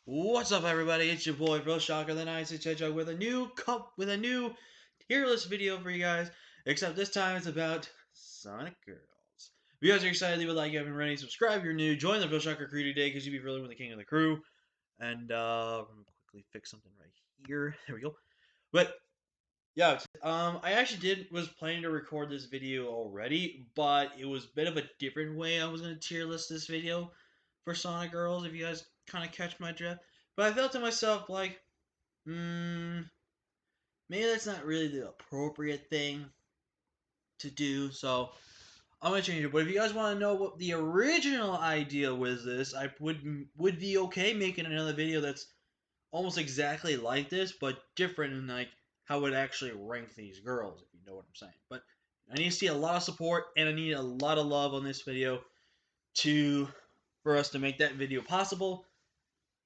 What's up, everybody? It's your boy, Bro Shocker, the Nice Hedgehog, with a new tier list video for you guys. Except this time it's about Sonic Girls. If you guys are excited, leave a like if you haven't already. Subscribe if you're new. Join the Bro Shocker crew today because you'll be really with the king of the crew. And I'm gonna quickly fix something right here. There we go. But yeah, I actually was planning to record this video already, but it was a bit of a different way I was gonna tier list this video for Sonic Girls. If you guys kind of catch my drift, but I felt to myself like, maybe that's not really the appropriate thing to do. So I'm gonna change it. But if you guys want to know what the original idea was, this I would be okay making another video that's almost exactly like this, but different in like how it actually rank these girls, if you know what I'm saying. But I need to see a lot of support and I need a lot of love on this video to for us to make that video possible.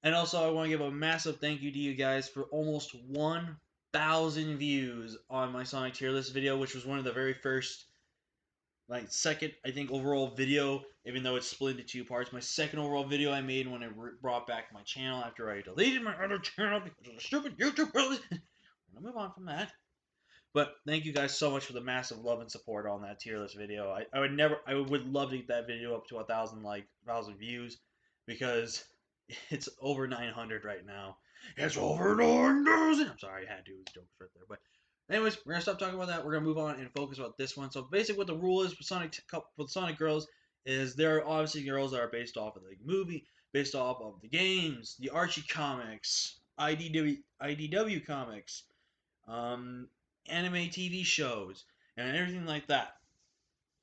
And also, I want to give a massive thank you to you guys for almost 1,000 views on my Sonic tier list video, which was one of the very first, like, second, I think, overall video, even though it's split into two parts. My second overall video I made when I brought back my channel after I deleted my other channel because of the stupid YouTube rules. I'm going to move on from that. But thank you guys so much for the massive love and support on that tier list video. I would love to get that video up to 1,000 views because it's over 900 right now. It's over 9,000. I'm sorry, I had to. It was jokes right there. But anyways, we're gonna stop talking about that. We're gonna move on and focus about this one. So basically, what the rule is for Sonic Girls is there are obviously girls that are based off of the movie, based off of the games, the Archie comics, IDW comics, um, anime TV shows, and everything like that.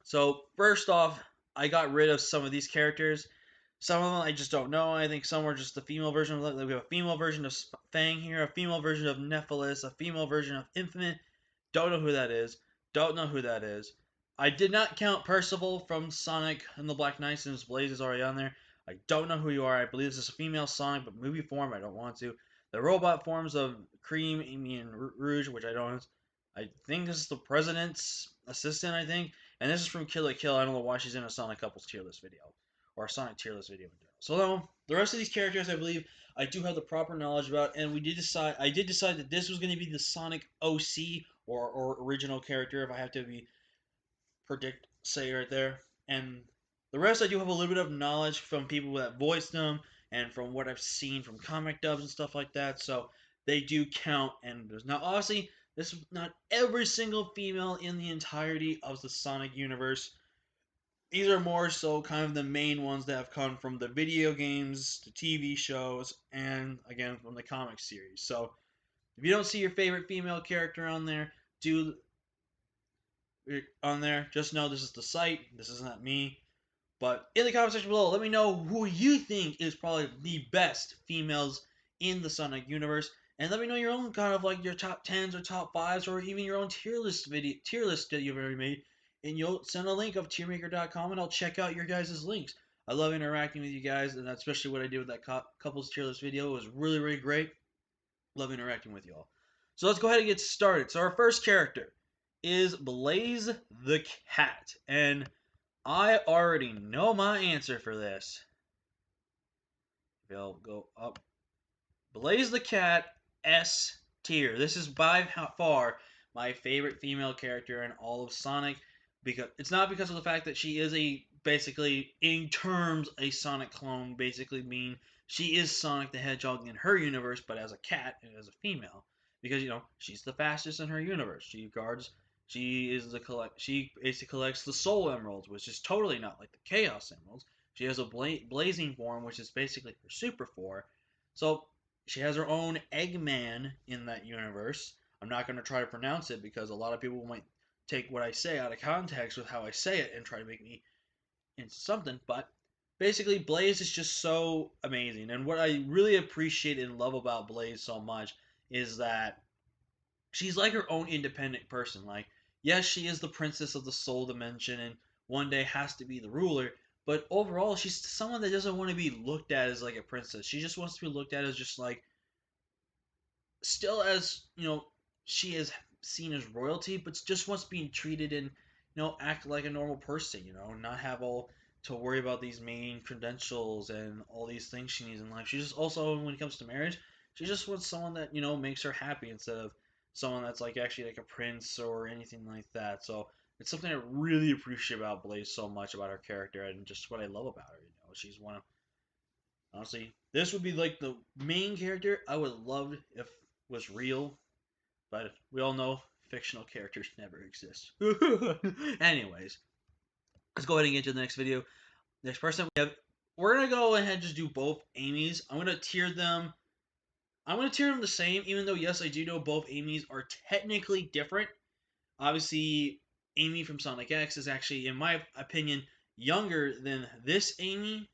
So first off, I got rid of some of these characters. Some of them I just don't know. I think some were just the female version of like we have a female version of Fang here, a female version of Nephilis, a female version of Infinite. Don't know who that is. Don't know who that is. I did not count Percival from Sonic and the Black Knight since Blaze is already on there. I don't know who you are. I believe this is a female Sonic, but movie form, I don't want to. The robot forms of Cream, Amy, and Rouge, which I don't. I think this is the president's assistant, I think. And this is from Kill la Kill. I don't know why she's in a Sonic Couples tier list video. Or a Sonic tier list video in general. So now, the rest of these characters I believe I do have the proper knowledge about, and I did decide that this was going to be the Sonic OC or original character if I have to say right there. And the rest I do have a little bit of knowledge from people that voiced them and from what I've seen from comic dubs and stuff like that. So they do count. And there's now obviously this is not every single female in the entirety of the Sonic universe. These are more so kind of the main ones that have come from the video games, the TV shows, and again from the comic series. So if you don't see your favorite female character on there, just know this is the site. This is not me. But in the comment section below, let me know who you think is probably the best females in the Sonic universe, and let me know your own kind of like your top 10s or top 5s or even your own tier list that you've already made. And you'll send a link of tiermaker.com and I'll check out your guys' links. I love interacting with you guys, and that's especially what I did with that couples tier list video. It was really, really great. Love interacting with y'all. So let's go ahead and get started. So our first character is Blaze the Cat. And I already know my answer for this. We'll go up. Blaze the Cat, S tier. This is by far my favorite female character in all of Sonic. Because it's not because of the fact that she is basically in terms a Sonic clone, basically mean she is Sonic the Hedgehog in her universe, but as a cat and as a female. Because she's the fastest in her universe. She basically collects the Soul Emeralds, which is totally not like the Chaos Emeralds. She has a blazing form, which is basically her super form. So she has her own Eggman in that universe. I'm not going to try to pronounce it because a lot of people might take what I say out of context with how I say it and try to make me into something. But basically, Blaze is just so amazing. And what I really appreciate and love about Blaze so much is that she's like her own independent person. Like, yes, she is the princess of the soul dimension and one day has to be the ruler. But overall, she's someone that doesn't want to be looked at as like a princess. She just wants to be looked at as just like, still as, she is seen as royalty, but just wants being treated and, act like a normal person, not have all to worry about these main credentials and all these things she needs in life. She just also, when it comes to marriage, she just wants someone that makes her happy instead of someone that's like actually like a prince or anything like that. So it's something I really appreciate about Blaze so much about her character and just what I love about her. She's one of honestly, this would be like the main character I would love if was real, but we all know fictional characters never exist. Anyways, let's go ahead and get to the next video. Next person we have, we're gonna go ahead and just do both Amy's. I'm gonna tier them. I'm gonna tier them the same, even though yes, I do know both Amy's are technically different. Obviously, Amy from Sonic X is actually, in my opinion, younger than this Amy.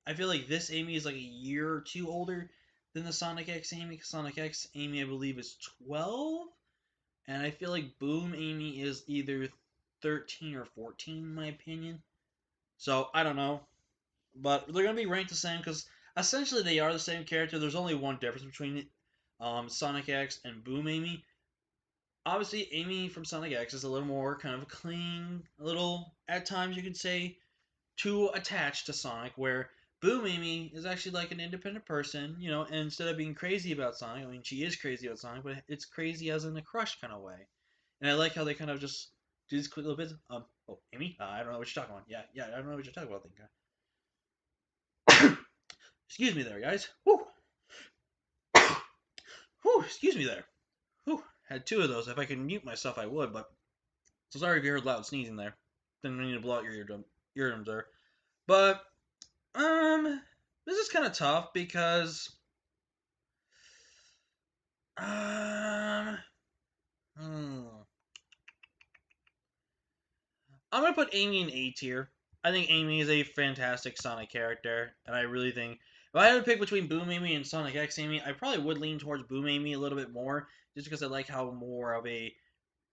I feel like this Amy is like a year or two older than the Sonic X Amy. Sonic X Amy, I believe, is 12, and I feel like Boom Amy is either 13 or 14, in my opinion. So I don't know, but they're gonna be ranked the same because essentially they are the same character. There's only one difference between Sonic X and Boom Amy. Obviously, Amy from Sonic X is a little more kind of clean, a little at times you could say too attached to Sonic, where Boom Amy is actually like an independent person, and instead of being crazy about Sonic, I mean, she is crazy about Sonic, but it's crazy as in a crush kind of way. And I like how they kind of just do these quick little bits. Oh, Amy? I don't know what you're talking about. Yeah, I don't know what you're talking about, then. Excuse me there, guys. Whew. Whew, excuse me there. Whew. Had two of those. If I could mute myself, I would, but so sorry if you heard loud sneezing there. Didn't need to blow out your eardrums there. But this is kind of tough because um, hmm. I'm gonna put Amy in A tier. I think Amy is a fantastic Sonic character, and I really think if I had to pick between Boom Amy and Sonic X Amy, I probably would lean towards Boom Amy a little bit more, just because I like how more of a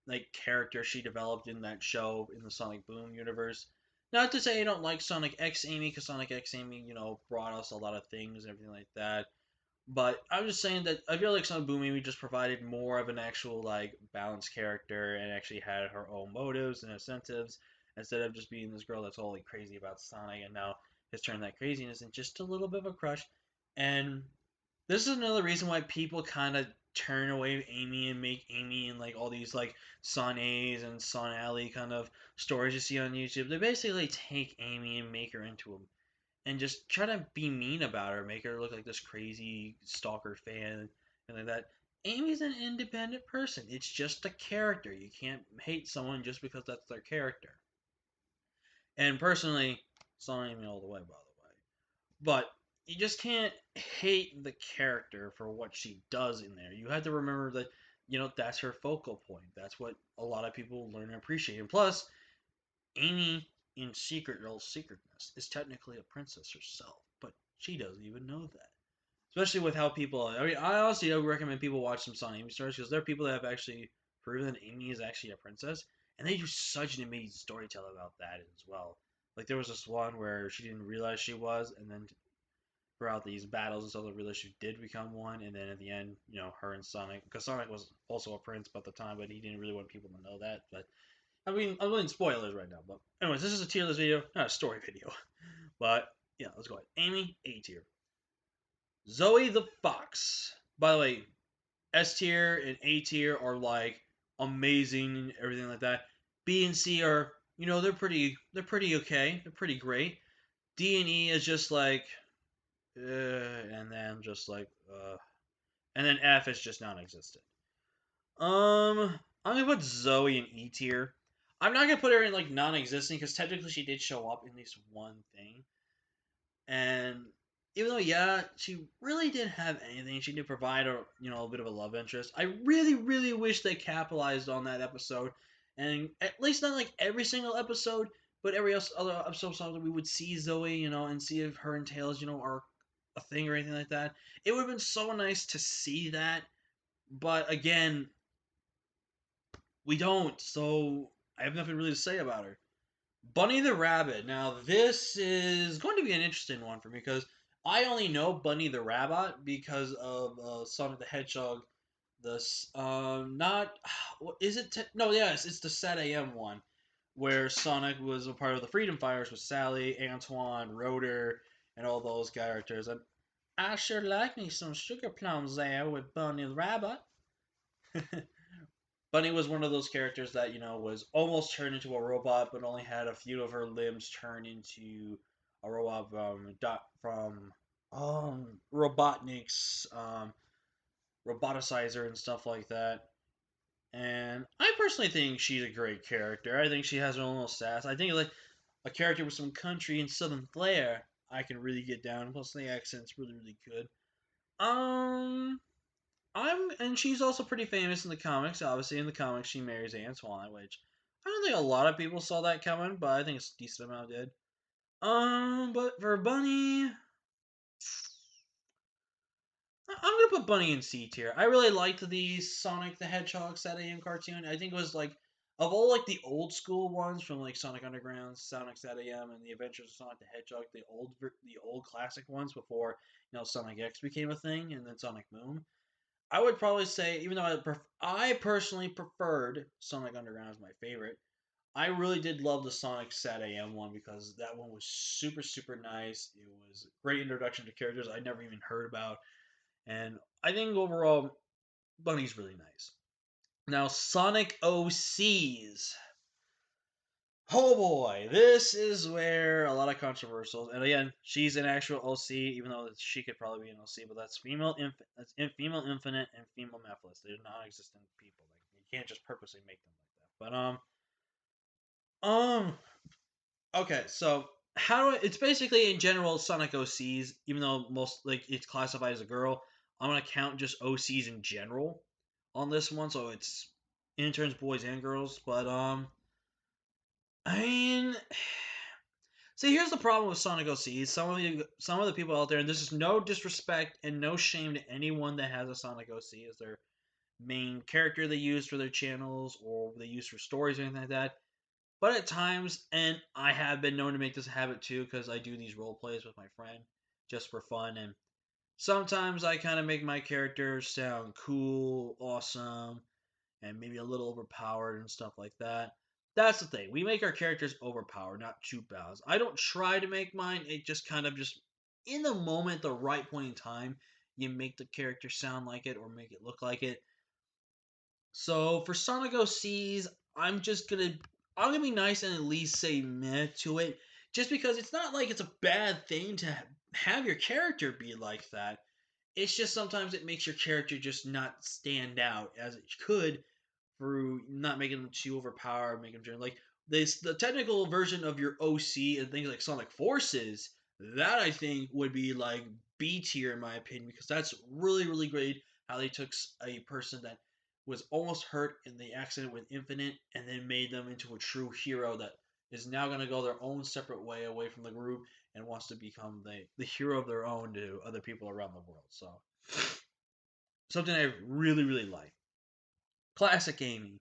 like character she developed in that show in the Sonic Boom universe. Not to say I don't like Sonic X Amy, because Sonic X Amy, brought us a lot of things and everything like that. But I'm just saying that I feel like Sonic Boom Amy just provided more of an actual like balanced character and actually had her own motives and incentives instead of just being this girl that's all like crazy about Sonic and now has turned that craziness into just a little bit of a crush. And this is another reason why people kind of turn away Amy and make Amy and like all these like Son A's and Son Alley kind of stories you see on YouTube. They basically take Amy and make her into a and just try to be mean about her, make her look like this crazy stalker fan and like that. Amy's an independent person. It's just a character. You can't hate someone just because that's their character. And personally, it's not Amy all the way, by the way. But you just can't hate the character for what she does in there. You have to remember that, that's her focal point. That's what a lot of people learn and appreciate. And plus, Amy, in Secret Girl's secretness, is technically a princess herself, but she doesn't even know that. Especially with how people. I mean, I honestly would recommend people watch some Sonic Amy stories because there are people that have actually proven that Amy is actually a princess, and they do such an amazing storytelling about that as well. Like there was this one where she didn't realize she was, and then throughout these battles and stuff, they realized she did become one, and then at the end, her and Sonic, because Sonic was also a prince at the time, but he didn't really want people to know that. But I mean, I'm doing spoilers right now, but anyways, this is a tier list video, not a story video. But yeah, let's go ahead. Amy, A tier. Zoe the Fox. By the way, S tier and A tier are like amazing and everything like that. B and C are, they're pretty okay. They're pretty great. D and E is just like, and then just like, and then F is just non-existent. I'm gonna put Zoe in E tier. I'm not gonna put her in like non-existent because technically she did show up in at least one thing, and even though yeah, she really didn't have anything, she did provide a bit of a love interest. I really, really wish they capitalized on that episode, and at least not like every single episode, but every other episode so that we would see Zoe, and see if her and Tails, are a thing or anything like that. It would have been so nice to see that, but again, we don't, so I have nothing really to say about her. Bunny the Rabbit. Now, this is going to be an interesting one for me because I only know Bunny the Rabbit because of Sonic the Hedgehog. Not what is it? No, yes, it's the Sad AM one. where Sonic was a part of the Freedom Fighters with Sally, Antoine, Rotor, and all those characters. And I sure like me some sugar plums there with Bunny the Rabbit. Bunny was one of those characters that was almost turned into a robot, but only had a few of her limbs turn into a robot from Robotnik's roboticizer and stuff like that. And I personally think she's a great character. I think she has her own little sass. I think like a character with some country and southern flair, I can really get down. Plus the accent's really really good. Um, and she's also pretty famous in the comics. Obviously, in the comics, she marries Antoine, which I don't think a lot of people saw that coming, but I think a decent amount did. But for Bunny, I'm gonna put Bunny in C tier. I really liked the Sonic the Hedgehog Saturday AM cartoon. I think it was like of all like the old school ones from like Sonic Underground, Sonic Saturday AM, and the Adventures of Sonic the Hedgehog, the old classic ones before Sonic X became a thing, and then Sonic Boom. I would probably say, even though I personally preferred Sonic Underground as my favorite, I really did love the Sonic Sat AM one because that one was super super nice. It was a great introduction to characters I never even heard about, and I think overall Bunny's really nice. Now Sonic OCs. Oh boy, this is where a lot of controversial. And again, she's an actual OC, even though she could probably be an OC. But female infinite and female Mephiles. They're non-existent people. Like you can't just purposely make them like that. But okay. So how do it's basically in general Sonic OCs, even though most like it's classified as a girl. I'm gonna count just OCs in general on this one, so it's interns, boys and girls. But I mean. See, here's the problem with Sonic OC. Some of the people out there, and this is no disrespect and no shame to anyone that has a Sonic OC as their main character they use for their channels or they use for stories or anything like that. But at times, and I have been known to make this a habit too, because I do these role plays with my friend just for fun, and sometimes I kind of make my character sound cool, awesome, and maybe a little overpowered and stuff like that. That's the thing. We make our characters overpowered, not too balanced. I don't try to make mine. It just kind of just in the moment, the right point in time, you make the character sound like it or make it look like it. So for Sonic OCs, I'm gonna be nice and at least say meh to it, just because it's not like it's a bad thing to have your character be like that. It's just sometimes it makes your character just not stand out as it could through not making them too overpowered, making them like this the technical version of your OC and things like Sonic Forces. That I think would be like B tier in my opinion because that's really really great how they took a person that was almost hurt in the accident with Infinite and then made them into a true hero that is now going to go their own separate way away from the group and wants to become the hero of their own to other people around the world. So something I really really like. Classic Amy.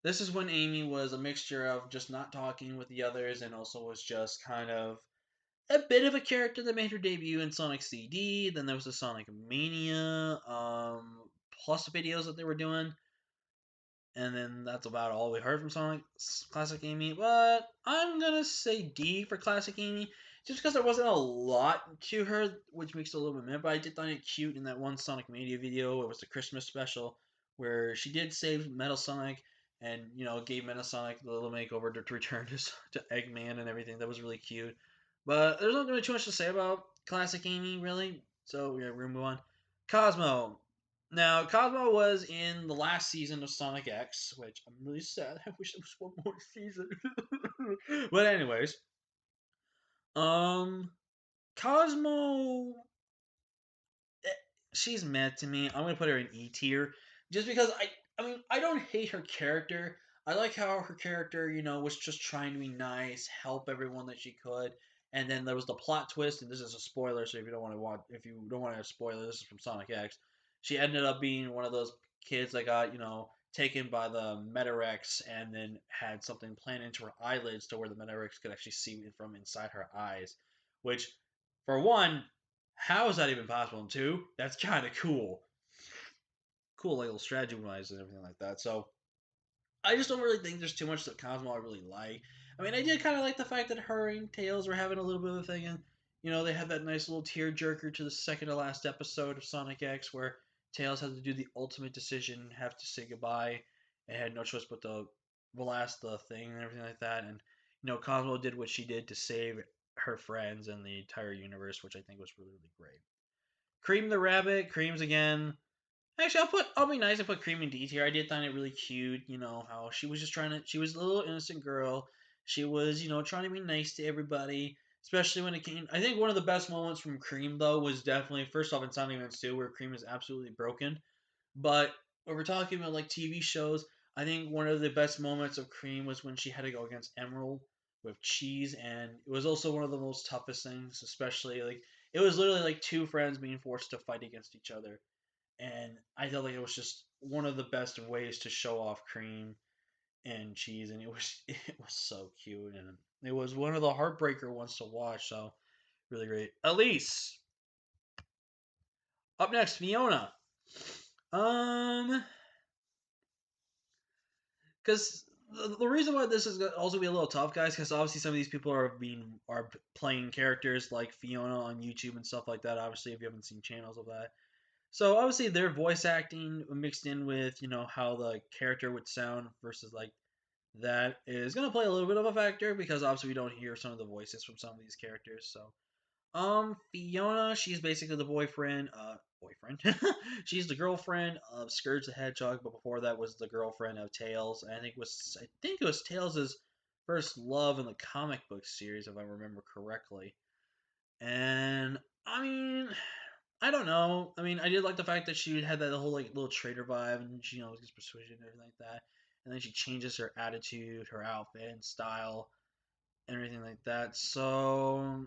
This is when Amy was a mixture of just not talking with the others and also was just kind of a bit of a character that made her debut in Sonic CD. Then there was the Sonic Mania plus videos that they were doing. And then that's about all we heard from Sonic Classic Amy. But I'm gonna say D for Classic Amy, just because there wasn't a lot to her, which makes it a little bit meh. But I did find it cute in that one Sonic Mania video. It was the Christmas special where she did save Metal Sonic and gave Metal Sonic the little makeover to return to Eggman and everything. That was really cute. But there's not really too much to say about Classic Amy, really. So yeah, we're gonna move on. Cosmo. Now, Cosmo was in the last season of Sonic X, which I'm really sad. I wish there was one more season. But anyways, um, Cosmo, eh, she's mad to me. I'm gonna put her in E tier, just because I mean, I don't hate her character. I like how her character, was just trying to be nice, help everyone that she could, and then there was the plot twist. And this is a spoiler, so if you don't want to have spoilers, this is from Sonic X. She ended up being one of those kids that got, taken by the Metarex and then had something planted into her eyelids to where the Metarex could actually see it from inside her eyes. Which, for one, how is that even possible? And two, that's kind of cool. Cool, like little strategy wise and everything like that. So I just don't really think there's too much that Cosmo I really like. I mean, I did kind of like the fact that her and Tails were having a little bit of a thing, and they had that nice little tear jerker to the second to last episode of Sonic X, where Tails had to do the ultimate decision, have to say goodbye, and had no choice but to blast the thing and everything like that. And Cosmo did what she did to save her friends and the entire universe, which I think was really really great. Cream the rabbit, Creams again. Actually, I'll be nice and put Cream in D tier. I did find it really cute. How she was just trying to. She was a little innocent girl. She was trying to be nice to everybody, especially when it came. I think one of the best moments from Cream though was definitely first off in Sonic Advance 2, where Cream is absolutely broken. But when we're talking about like TV shows, I think one of the best moments of Cream was when she had to go against Emerald with Cheese, and it was also one of the most toughest things, especially like it was literally like two friends being forced to fight against each other, and I felt like it was just one of the best ways to show off Cream and Cheese, and it was it was so cute, and it was one of the heartbreaker ones to watch. So really great. Elise, up next, Fiona. Um, because the reason why this is gonna also be a little tough, guys, because obviously some of these people are playing characters like Fiona on YouTube and stuff like that. Obviously, if you haven't seen channels of that, so obviously their voice acting mixed in with how the character would sound versus like that is gonna play a little bit of a factor because obviously we don't hear some of the voices from some of these characters. So Fiona, she's basically the boyfriend. She's the girlfriend of Scourge the Hedgehog, but before that was the girlfriend of Tails. And I think it was Tails' first love in the comic book series, if I remember correctly. And I mean, I don't know. I mean, I did like the fact that she had that whole like little traitor vibe, and she gets persuasion and everything like that. And then she changes her attitude, her outfit, and style, and everything like that. So,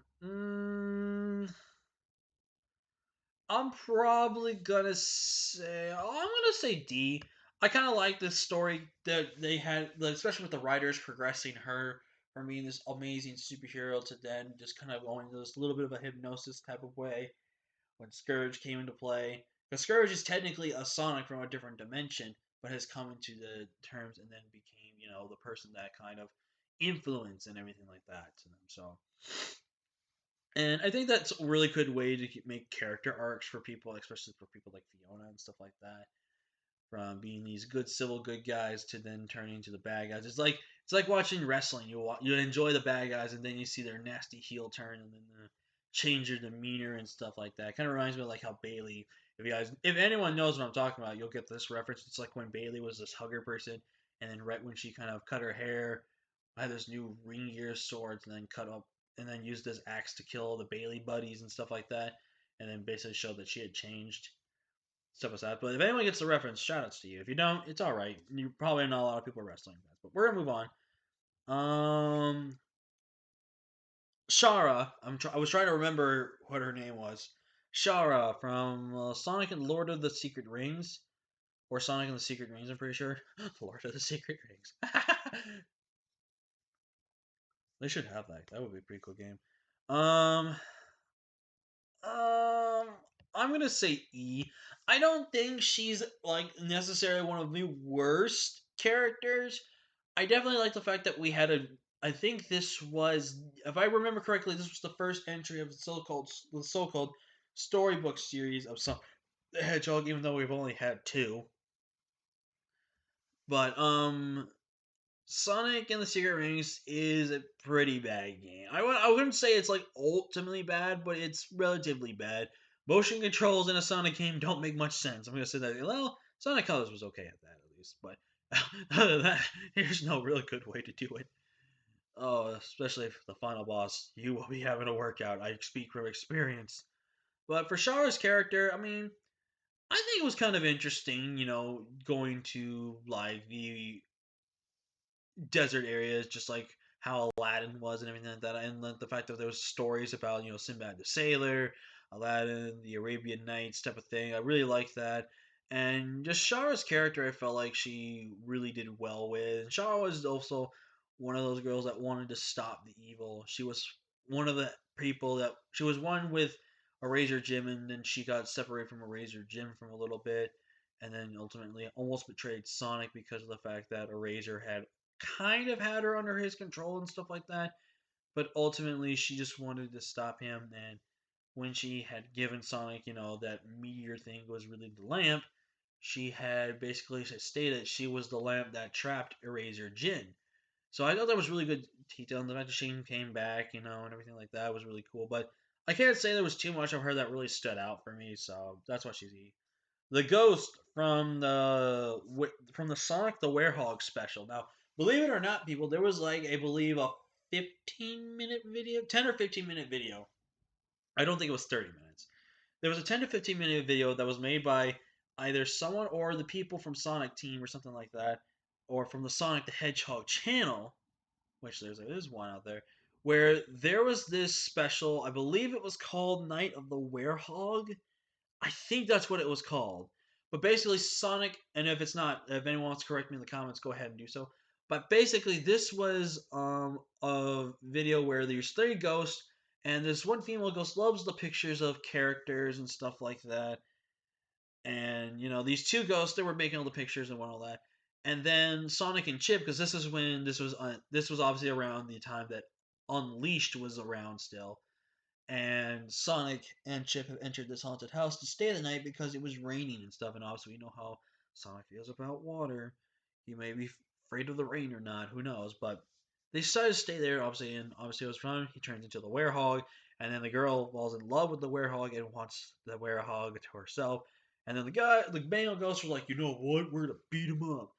I'm probably gonna say I'm gonna say D. I kind of like this story that they had, like, especially with the writers progressing her from being this amazing superhero to then just kind of going into this little bit of a hypnosis type of way when Scourge came into play. Because Scourge is technically a Sonic from a different dimension, but has come into the terms and then became, the person that kind of influence and everything like that to them. So, and I think that's a really good way to make character arcs for people, especially for people like Fiona and stuff like that. From being these good civil good guys to then turning into the bad guys. It's like watching wrestling. You enjoy the bad guys and then you see their nasty heel turn and then change your demeanor and stuff like that. Kind of reminds me of like how Bailey. If anyone knows what I'm talking about, you'll get this reference. It's like when Bailey was this hugger person, and then right when she kind of cut her hair, had this new ring gear swords, and then cut up and then used this axe to kill the Bailey buddies and stuff like that, and then basically showed that she had changed stuff like that. But if anyone gets the reference, shout outs to you. If you don't, it's all right. You probably not a lot of people are wrestling fans, but we're gonna move on. Shara. I was trying to remember what her name was. Shara from Sonic and Lord of the Secret Rings, or Sonic and the Secret Rings. I'm pretty sure. Lord of the Secret Rings. They should have that. That would be a pretty cool game. Um, Um, I'm gonna say E. I don't think she's like necessarily one of the worst characters. I definitely like the fact that we had a. I think this was, if I remember correctly, this was the first entry of the so-called storybook series of some the Hedgehog. Even though we've only had two, but Sonic and the Secret Rings is a pretty bad game. I wouldn't say it's like ultimately bad, but it's relatively bad. Motion controls in a Sonic game don't make much sense. I'm gonna say that. Well, Sonic Colors was okay at that at least, but other than that, there's no really good way to do it. Oh, especially if the final boss, you will be having a workout. I speak from experience. But for Shara's character, I mean, I think it was kind of interesting, going to like the desert areas, just like how Aladdin was and everything like that. And the fact that there was stories about Sinbad the Sailor, Aladdin, the Arabian Nights type of thing. I really liked that. And just Shara's character, I felt like she really did well with. And Shara was also one of those girls that wanted to stop the evil. She was one of the people that she was one with Eraser Jim, and then she got separated from Eraser Jim from a little bit. and then ultimately almost betrayed Sonic because of the fact that Eraser had kind of had her under his control and stuff like that. But ultimately, she just wanted to stop him. And when she had given Sonic, that meteor thing was really the lamp, she had basically stated she was the lamp that trapped Eraser Jin. So I thought that was really good detail. And the fact that Shane came back, and everything like that was really cool. But I can't say there was too much of her that really stood out for me. So that's why she's E. The ghost from the Sonic the Werehog special. Now, believe it or not, people, there was like I believe a 15-minute video, 10 or 15-minute video. I don't think it was 30 minutes. There was a 10 to 15-minute video that was made by either someone or the people from Sonic Team or something like that, or from the Sonic the Hedgehog channel, which there's one out there, where there was this special. I believe it was called Night of the Werehog. I think that's what it was called. But basically, Sonic, and if it's not, if anyone wants to correct me in the comments, go ahead and do so. But basically, this was a video where there's three ghosts, and this one female ghost loves the pictures of characters and stuff like that. And these two ghosts, they were making all the pictures and all that. And then Sonic and Chip, because this is when this was obviously around the time that Unleashed was around still, and Sonic and Chip have entered this haunted house to stay the night because it was raining and stuff. And obviously, you know how Sonic feels about water. He may be afraid of the rain or not, who knows? But they decided to stay there, obviously, and obviously it was fun. He turns into the werehog, and then the girl falls in love with the werehog and wants the werehog to herself. And then the male ghost was like, you know what? We're gonna beat him up,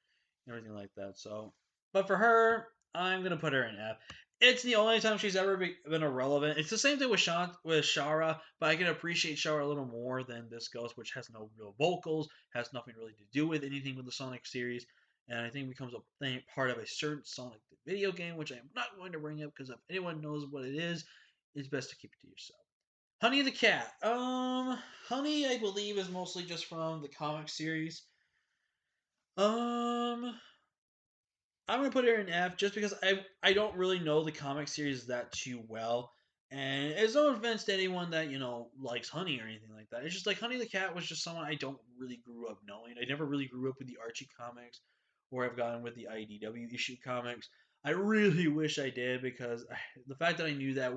and everything like that. So, but for her, I'm gonna put her in F. It's the only time she's ever been irrelevant. It's the same thing with Shara, but I can appreciate Shara a little more than this Ghost, which has no real vocals, has nothing really to do with anything with the Sonic series, and I think becomes part of a certain Sonic video game, which I am not going to bring up because if anyone knows what it is, it's best to keep it to yourself. Honey the Cat. Honey, I believe, is mostly just from the comic series. Um, I'm gonna put her in F just because I don't really know the comic series that too well, and it's no offense to anyone that likes Honey or anything like that. It's just like Honey the Cat was just someone I don't really grew up knowing. I never really grew up with the Archie comics, or I've gone with the IDW issue comics. I really wish I did because the fact that I knew that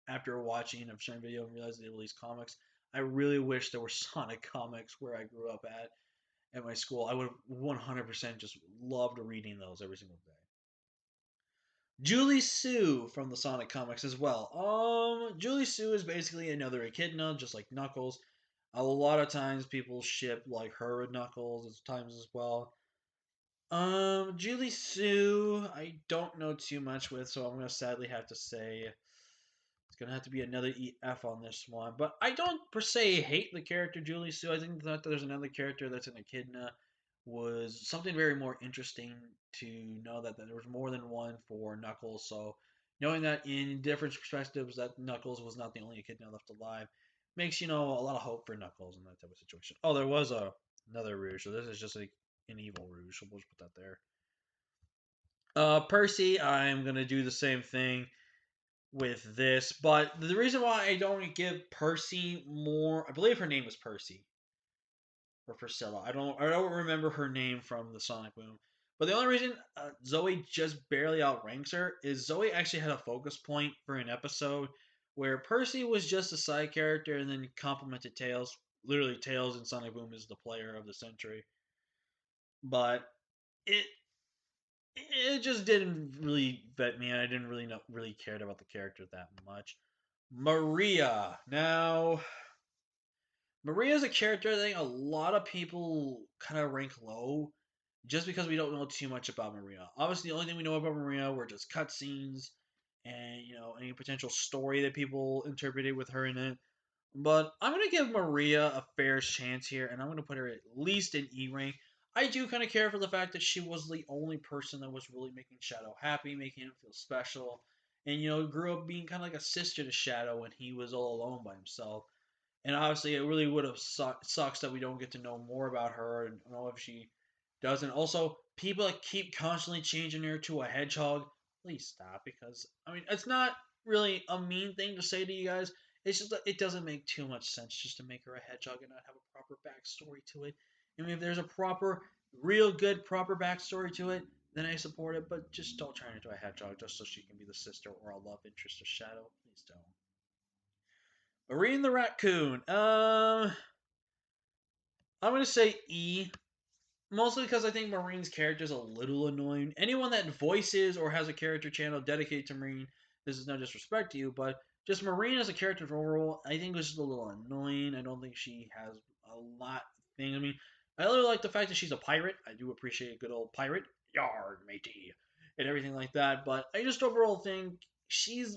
after watching a certain video and realized they released comics, I really wish there were Sonic comics where I grew up at my school. I would have 100% just loved reading those every single day. Julie Sue from the Sonic comics as well. Julie Sue is basically another echidna, just like Knuckles. A lot of times people ship like her with Knuckles at times as well. Julie Sue, I don't know too much with, so I'm gonna sadly have to say it's gonna have to be another EF on this one. But I don't per se hate the character Julie Sue. I think that there's another character that's an echidna was something very more interesting to know that there was more than one for Knuckles. So knowing that in different perspectives that Knuckles was not the only echidna left alive makes a lot of hope for Knuckles in that type of situation. Oh, there was another Rouge, so this is just like an evil Rouge. So we'll just put that there. Percy, I'm gonna do the same thing with this, but the reason why I don't give Percy more, I believe her name was Percy or Priscilla. I don't remember her name from the Sonic Boom. But the only reason Zoe just barely outranks her is Zoe actually had a focus point for an episode where Percy was just a side character and then complimented Tails. Literally, Tails in Sonic Boom is the player of the century. But it it just didn't really vet me, and I didn't really cared about the character that much. Maria. Now, Maria's a character I think a lot of people kind of rank low just because we don't know too much about Maria. Obviously, the only thing we know about Maria were just cutscenes and any potential story that people interpreted with her in it. But I'm gonna give Maria a fair chance here, and I'm gonna put her at least in E rank. I do kind of care for the fact that she was the only person that was really making Shadow happy, making him feel special, and grew up being kind of like a sister to Shadow when he was all alone by himself. And obviously, it really would have sucks that we don't get to know more about her and know if she doesn't. Also, people that keep constantly changing her to a hedgehog, please stop because I mean it's not really a mean thing to say to you guys. It's just that it doesn't make too much sense just to make her a hedgehog and not have a proper backstory to it. I mean, if there's a proper, real good, proper backstory to it, then I support it. But just don't turn her into a hedgehog just so she can be the sister or a love interest of Shadow. Please don't. Marine the raccoon. I'm gonna say E. Mostly because I think Marine's character is a little annoying. Anyone that voices or has a character channel dedicated to Marine, this is no disrespect to you, but just Marine as a character overall, I think was just a little annoying. I don't think she has a lot of things. I mean, I really like the fact that she's a pirate. I do appreciate a good old pirate, yard matey, and everything like that. But I just overall think she's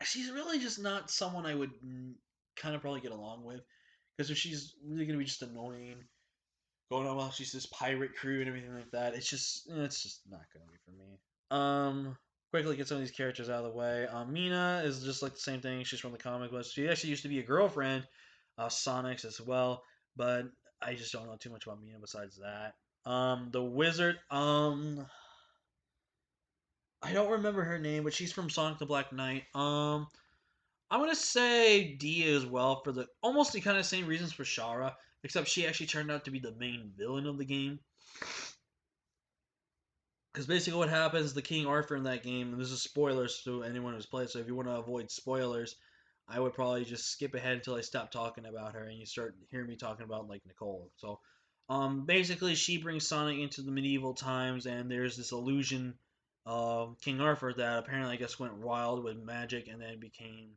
she's really just not someone I would kind of probably get along with. Because if she's really gonna be just annoying, going on while she's this pirate crew and everything like that. It's just not gonna be for me. Quickly get some of these characters out of the way. Mina is just like the same thing. She's from the comic books. She actually used to be a girlfriend, Sonic's as well, but I just don't know too much about Mina besides that. The wizard. I don't remember her name, but she's from Sonic the Black Knight. I'm gonna say D as well for the almost the kind of same reasons for Shara, except she actually turned out to be the main villain of the game. Because basically, what happens, the King Arthur in that game, and this is spoilers to anyone who's played. So if you want to avoid spoilers, I would probably just skip ahead until I stop talking about her, and you start hearing me talking about like Nicole. So, basically, she brings Sonic into the medieval times, and there's this illusion of King Arthur that apparently I guess went wild with magic, and then became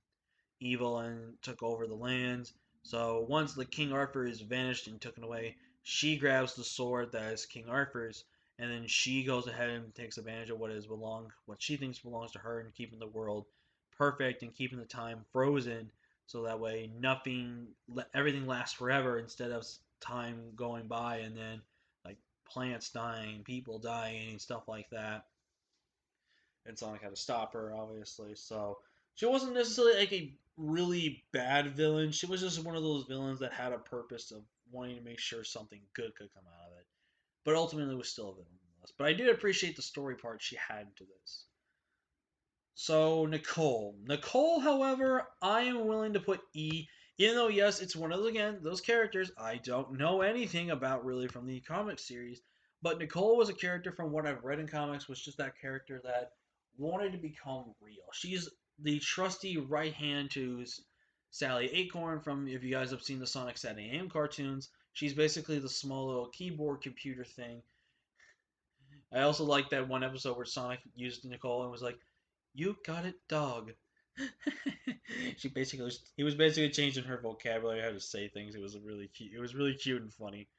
evil and took over the lands. So once the King Arthur is vanished and taken away, she grabs the sword that is King Arthur's, and then she goes ahead and takes advantage of what she thinks belongs to her, and keeping the world perfect and keeping the time frozen, so that way everything lasts forever instead of time going by and then like plants dying, people dying, and stuff like that, and Sonic had to stop her, obviously. So she wasn't necessarily like a really bad villain. She was just one of those villains that had a purpose of wanting to make sure something good could come out of it. But ultimately was still a villain nonetheless. But I did appreciate the story part she had to this. So Nicole. Nicole, however, I am willing to put E, even though yes, it's one of those again, those characters I don't know anything about really from the comic series. But Nicole was a character from what I've read in comics, was just that character that wanted to become real. She's the trusty right hand to Sally Acorn from, if you guys have seen the Sonic Saturday AM cartoons. She's basically the small little keyboard computer thing. I also like that one episode where Sonic used Nicole and was like, "You got it, dog." He was basically changing her vocabulary, how to say things. It was really cute. It was really cute and funny.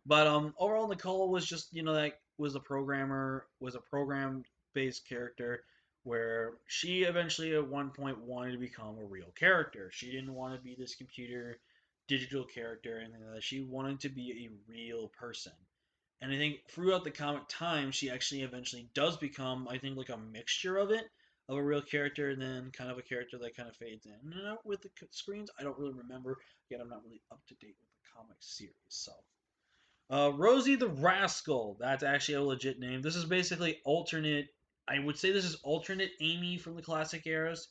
But overall, Nicole was just that was a program based character where she eventually at one point wanted to become a real character. She didn't want to be this computer digital character or anything like that. She wanted to be a real person. And I think throughout the comic time, she actually eventually does become, I think, like a mixture of it, of a real character and then kind of a character that kind of fades in and out with the screens. I don't really remember. Yet I'm not really up to date with the comic series. So, Rosie the Rascal. That's actually a legit name. This is basically alternate. I would say this is alternate Amy from the classic eras.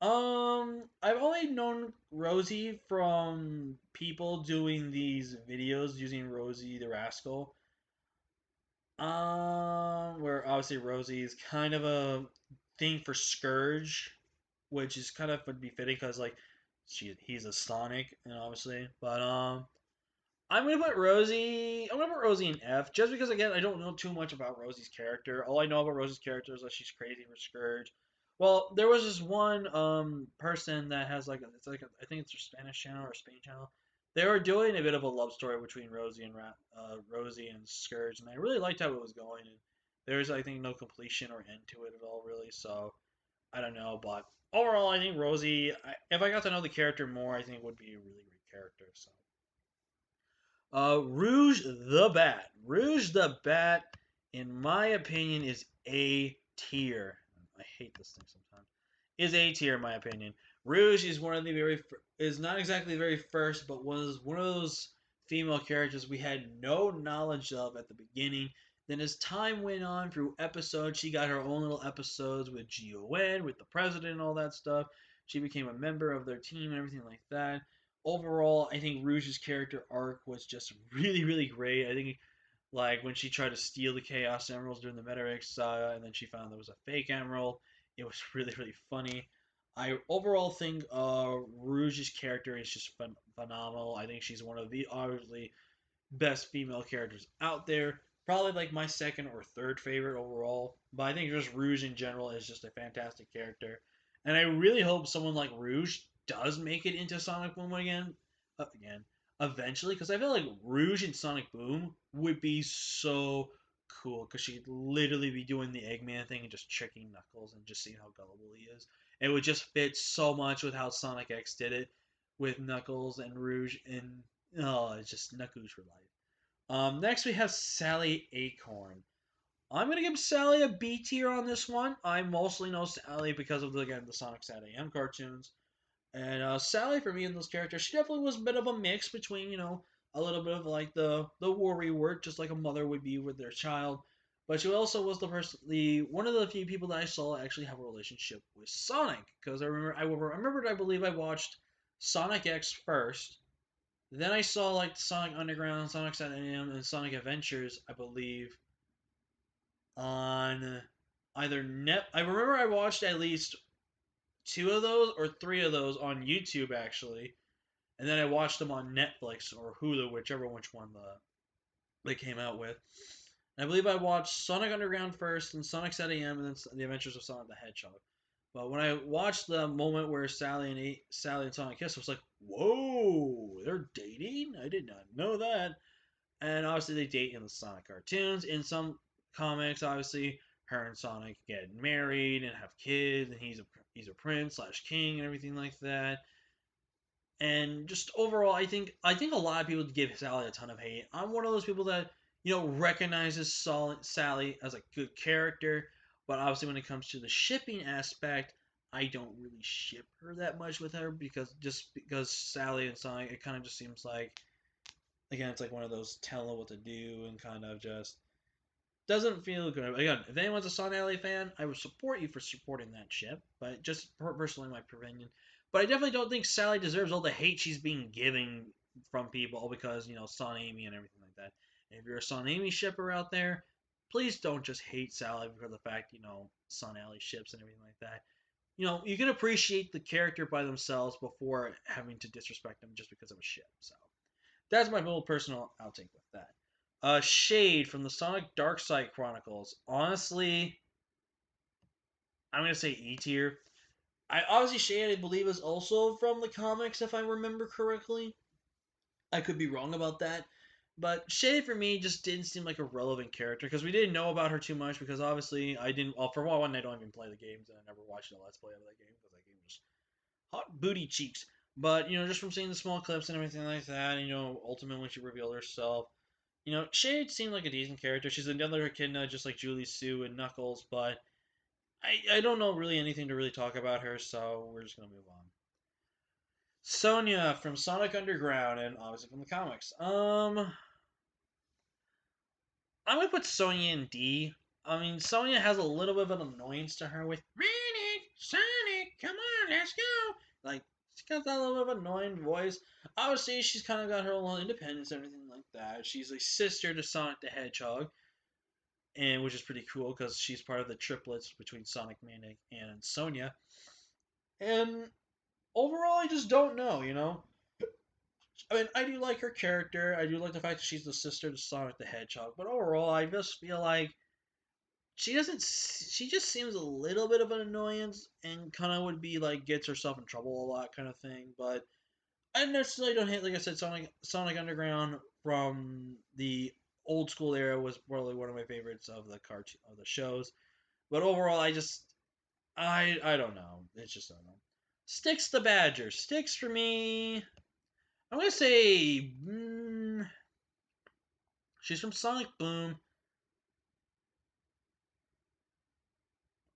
I've only known Rosie from people doing these videos using Rosie the Rascal. Where obviously Rosie is kind of a thing for Scourge, which is kind of would be fitting because like he's a Sonic, and obviously, but I'm gonna put Rosie in F just because again I don't know too much about Rosie's character. All I know about Rosie's character is that she's crazy for Scourge. Well, there was this one person that has I think it's a Spanish channel or a Spain channel. They were doing a bit of a love story between Rosie and Scourge, and I really liked how it was going. And there's I think no completion or end to it at all really. So I don't know, but overall I think Rosie, if I got to know the character more, I think would be a really great character. So. Rouge the Bat. Rouge the Bat, in my opinion, is A tier. I hate this thing sometimes. Is A tier in my opinion. Rouge is one of the is not exactly the very first, but was one of those female characters we had no knowledge of at the beginning. Then as time went on through episodes, she got her own little episodes with GON, with the president and all that stuff. She became a member of their team and everything like that. overall, I think Rouge's character arc was just really, really great. I think like when she tried to steal the Chaos Emeralds during the Metarex saga, and then she found there was a fake emerald. It was really, really funny. I overall think Rouge's character is just phenomenal. I think she's one of the obviously best female characters out there. Probably like my second or third favorite overall. But I think just Rouge in general is just a fantastic character. And I really hope someone like Rouge does make it into Sonic Boom again, eventually, because I feel like Rouge in Sonic Boom would be so cool because she'd literally be doing the Eggman thing and just tricking Knuckles and just seeing how gullible he is. It would just fit so much with how Sonic X did it with Knuckles and Rouge, and oh, it's just Knuckles for life. Next we have Sally Acorn. I'm gonna give Sally a B tier on this one. I mostly know Sally because of the Sonic Sat AM cartoons, and Sally for me in this character, she definitely was a bit of a mix between a little bit of like the worry word, just like a mother would be with their child, but she also was the one of the few people that I saw actually have a relationship with Sonic because I believe I watched Sonic X first, then I saw like Sonic Underground, Sonic Sat AM, and Sonic Adventures, I believe, on either net. I remember I watched at least two of those or three of those on YouTube actually, and then I watched them on Netflix or Hulu, which one they came out with. And I believe I watched Sonic Underground first, and Sonic Sat AM, and then The Adventures of Sonic the Hedgehog. But when I watched the moment where Sally and Sonic kiss, I was like, "Whoa, they're dating! I did not know that." And obviously, they date in the Sonic cartoons. In some comics, obviously, her and Sonic get married and have kids, and he's a prince slash king and everything like that. And just overall, I think a lot of people give Sally a ton of hate. I'm one of those people that recognizes Sally as a good character, but obviously when it comes to the shipping aspect, I don't really ship her that much with her because Sally and Sonic, it kind of just seems like again it's like one of those tell her what to do and kind of just doesn't feel good. Again, if anyone's a Sun Alley fan, I would support you for supporting that ship, but just personally my opinion. But I definitely don't think Sally deserves all the hate she's being given from people because, Son Amy and everything like that. And if you're a Son Amy shipper out there, please don't just hate Sally for the fact, Sun Alley ships and everything like that. You can appreciate the character by themselves before having to disrespect them just because of a ship. So that's my little personal outtake with that. Shade from the Sonic Dark Side Chronicles. Honestly, I'm gonna say E tier. I obviously Shade, I believe, is also from the comics, if I remember correctly. I could be wrong about that, but Shade for me just didn't seem like a relevant character because we didn't know about her too much. Because obviously, I didn't. Well, for one, I don't even play the games, and I never watched a Let's Play of that game because that game was hot booty cheeks. But just from seeing the small clips and everything like that, ultimately when she revealed herself, Shade seemed like a decent character. She's another echidna, just like Julie Sue and Knuckles, but I don't know really anything to really talk about her, so we're just gonna move on. Sonya from Sonic Underground, and obviously from the comics. I'm gonna put Sonya in D. I mean, Sonya has a little bit of an annoyance to her with Sonic, come on, let's go. Like, she's got that little bit of annoying voice. Obviously, she's kind of got her own independence and everything like that. She's a sister to Sonic the Hedgehog, and which is pretty cool because she's part of the triplets between Sonic, Manic, and Sonya. And overall, I just don't know. I mean, I do like her character. I do like the fact that she's the sister to Sonic the Hedgehog. But overall, I just feel like she doesn't. She just seems a little bit of an annoyance and kind of would be like gets herself in trouble a lot, kind of thing. But I necessarily don't hate. Like I said, Sonic Underground from the old school era was probably one of my favorites of the cartoon of the shows. But overall, I don't know. It's just I don't know. Sticks the Badger. Sticks for me. I'm gonna say she's from Sonic Boom.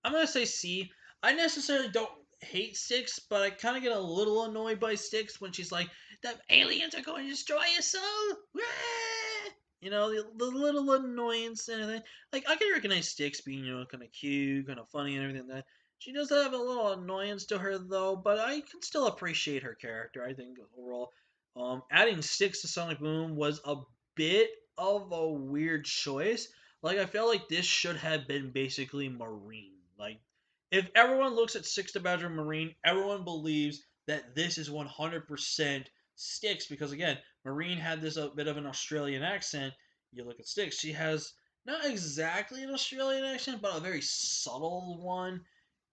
I'm gonna say C. I necessarily don't hate Sticks, but I kind of get a little annoyed by Sticks when she's like, "The aliens are going to destroy us all." The little annoyance and everything. Like I can recognize Sticks being kind of cute, kind of funny, and everything like that. She does have a little annoyance to her though, but I can still appreciate her character. I think overall, Adding Sticks to Sonic Boom was a bit of a weird choice. Like I felt like this should have been basically Marine. Like if everyone looks at Six to Badger Marine, everyone believes that this is 100% Sticks because again, Marine had this a bit of an Australian accent. You look at Sticks, she has not exactly an Australian accent, but a very subtle one,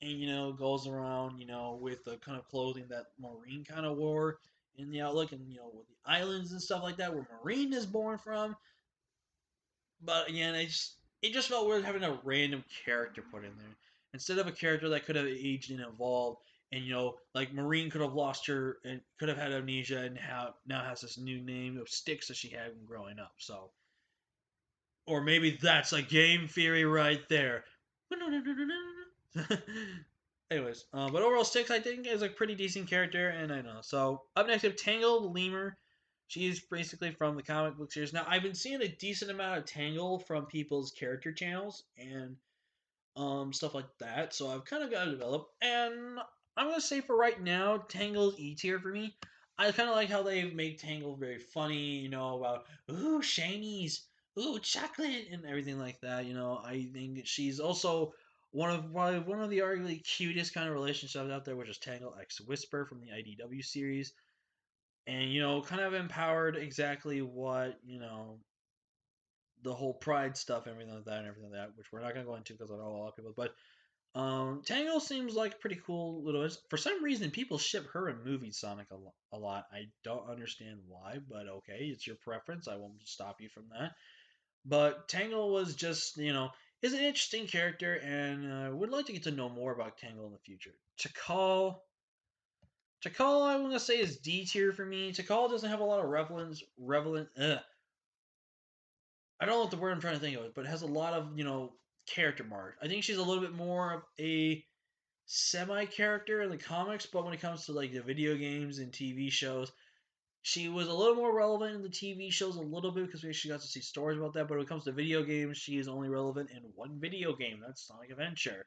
and goes around with the kind of clothing that Marine kind of wore in the outlook, and with the islands and stuff like that where Marine is born from. But again, it just felt weird having a random character put in there instead of a character that could have aged and evolved. And like Marine could have lost her and could have had amnesia and now has this new name of Sticks that she had when growing up. So, or maybe that's a game theory right there. Anyways, but overall, Six I think is a pretty decent character, and I know. So up next, we have Tangle the Lemur. She's basically from the comic book series. Now I've been seeing a decent amount of Tangle from people's character channels and stuff like that. So I've kind of got to develop, and I'm gonna say for right now, Tangle's E tier for me. I kind of like how they make Tangle very funny. About ooh shinies, ooh chocolate, and everything like that. I think she's also one of the arguably cutest kind of relationships out there, which is Tangle X Whisper from the IDW series, and kind of empowered exactly what the whole pride stuff, and everything like that, which we're not gonna go into because I know a lot of people, but Tangle seems like a pretty cool little. For some reason, people ship her and movie Sonic a lot. I don't understand why, but okay, it's your preference. I won't stop you from that. But Tangle was just, is an interesting character, and would like to get to know more about Tangle in the future. Tikal, I'm gonna say is D tier for me. Tikal doesn't have a lot of relevant. I don't know what the word I'm trying to think of, but it has a lot of character marks. I think she's a little bit more of a semi character in the comics, but when it comes to like the video games and TV shows, she was a little more relevant in the TV shows a little bit because we actually got to see stories about that. But when it comes to video games, she is only relevant in one video game. That's Sonic Adventure.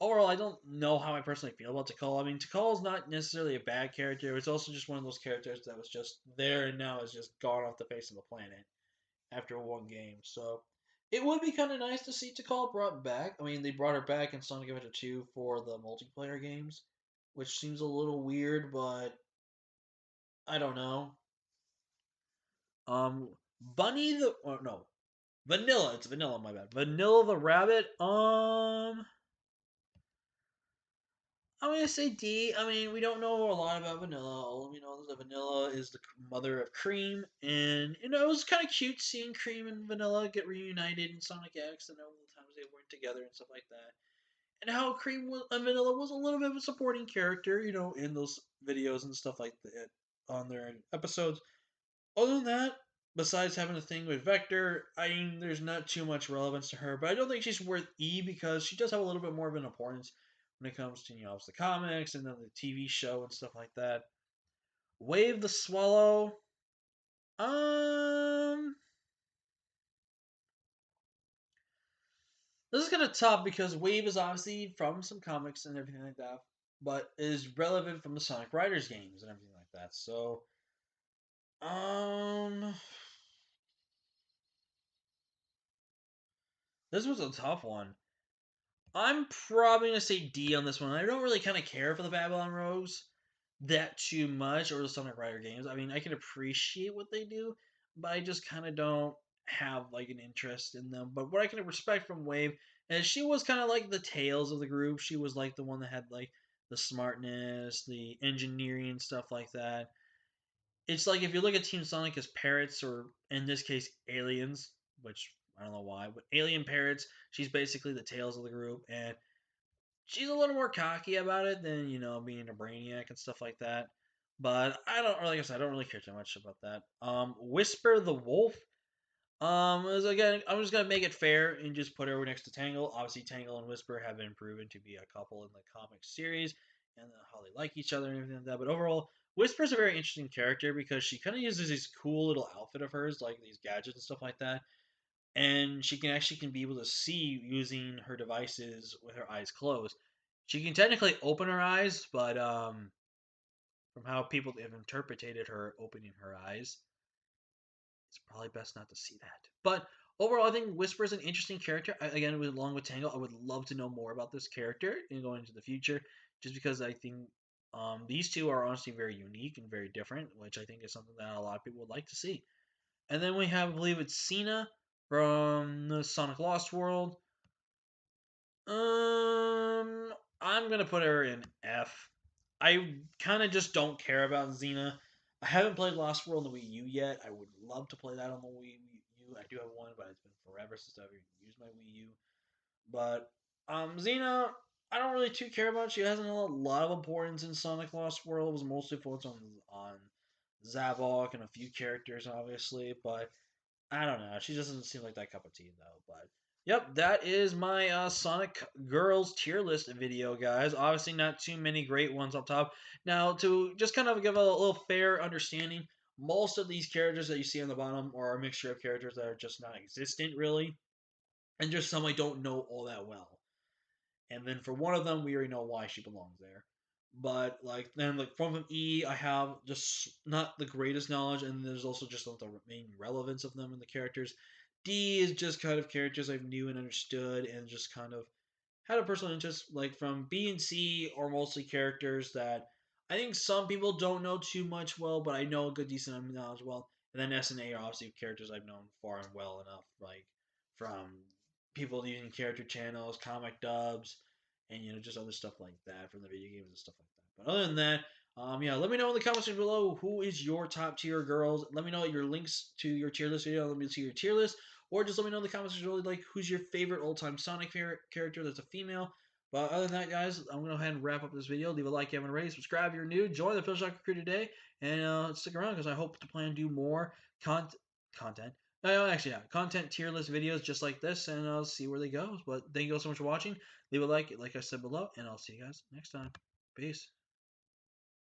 Overall, I don't know how I personally feel about Tikal. I mean, Tikal is not necessarily a bad character. It's also just one of those characters that was just there and now is just gone off the face of the planet after one game. So it would be kind of nice to see Tikal brought back. I mean, they brought her back in Sonic Adventure 2 for the multiplayer games, which seems a little weird, but I don't know. Bunny the oh, no Vanilla. It's Vanilla. My bad. Vanilla the rabbit. I'm gonna say D. I mean, we don't know a lot about Vanilla. All we know is that Vanilla is the mother of Cream, and it was kind of cute seeing Cream and Vanilla get reunited in Sonic X, and all the times they weren't together and stuff like that. And how Vanilla was a little bit of a supporting character, in those videos and stuff like that on their episodes. Other than that, besides having a thing with Vector, I mean, there's not too much relevance to her, but I don't think she's worth E because she does have a little bit more of an importance when it comes to, the comics and then the TV show and stuff like that. Wave the Swallow. Um, this is kind of tough because Wave is obviously from some comics and everything like that, but is relevant from the Sonic Riders games and everything like that. So, um, this was a tough one. I'm probably gonna say D on this one. I don't really kind of care for the Babylon Rogues that too much, or the Sonic Rider games. I mean, I can appreciate what they do, but I just kind of don't have like an interest in them. But what I can respect from Wave is she was kind of like the tails of the group. She was like the one that had like the smartness, the engineering, stuff like that. It's like if you look at Team Sonic as parrots, or in this case, aliens, which I don't know why, but alien parrots. She's basically the tails of the group, and she's a little more cocky about it than being a brainiac and stuff like that. But I don't, like I said, I don't really care too much about that. Whisper the Wolf. Is again, I'm just gonna make it fair and just put her next to Tangle. Obviously, Tangle and Whisper have been proven to be a couple in the comic series and how they like each other and everything like that. But overall, Whisper's a very interesting character because she kind of uses this cool little outfit of hers, like these gadgets and stuff like that, and she can be able to see using her devices with her eyes closed. She can technically open her eyes, but from how people have interpreted her opening her eyes, it's probably best not to see that. But overall, I think Whisper is an interesting character. Again, along with Tango, I would love to know more about this character in going into the future, just because I think these two are honestly very unique and very different, which I think is something that a lot of people would like to see. And then we have, I believe it's Cena from the Sonic Lost World. I'm gonna put her in F. I kind of just don't care about Xena. I haven't played Lost World on the Wii U yet. I would love to play that on the Wii U. I do have one, but it's been forever since I've used my Wii U. But Xena, I don't really too care about. She hasn't a lot of importance in Sonic Lost World. It was mostly focused on Zavok and a few characters, obviously, but I don't know. She doesn't seem like that cup of tea though. But yep, that is my Sonic Girls tier list video, guys. Obviously, not too many great ones up top. Now, to just kind of give a little fair understanding, most of these characters that you see on the bottom are a mixture of characters that are just non-existent, really, and just some I don't know all that well. And then for one of them, we already know why she belongs there. But like then like from E, I have just not the greatest knowledge, and there's also just not the main relevance of them in the characters. D is just kind of characters I've knew and understood, and just kind of had a personal interest. Like from B and C are mostly characters that I think some people don't know too much well, but I know a good decent amount of knowledge well. And then S and A are obviously characters I've known far and well enough, like from people using character channels, comic dubs, and just other stuff like that from the video games and stuff like that. But other than that, yeah, let me know in the comments below who is your top tier girls. Let me know your links to your tier list video. Let me see your tier list. Or just let me know in the comments really like who's your favorite all-time Sonic character that's a female. But other than that, guys, I'm going to go ahead and wrap up this video. Leave a like, comment, a raise, subscribe if you're new, join the Fish Soccer Crew today, and stick around because I hope to plan to do more content. Actually, yeah, content tier list videos just like this, and I'll see where they go. But thank you all so much for watching. Leave a like I said below, and I'll see you guys next time. Peace.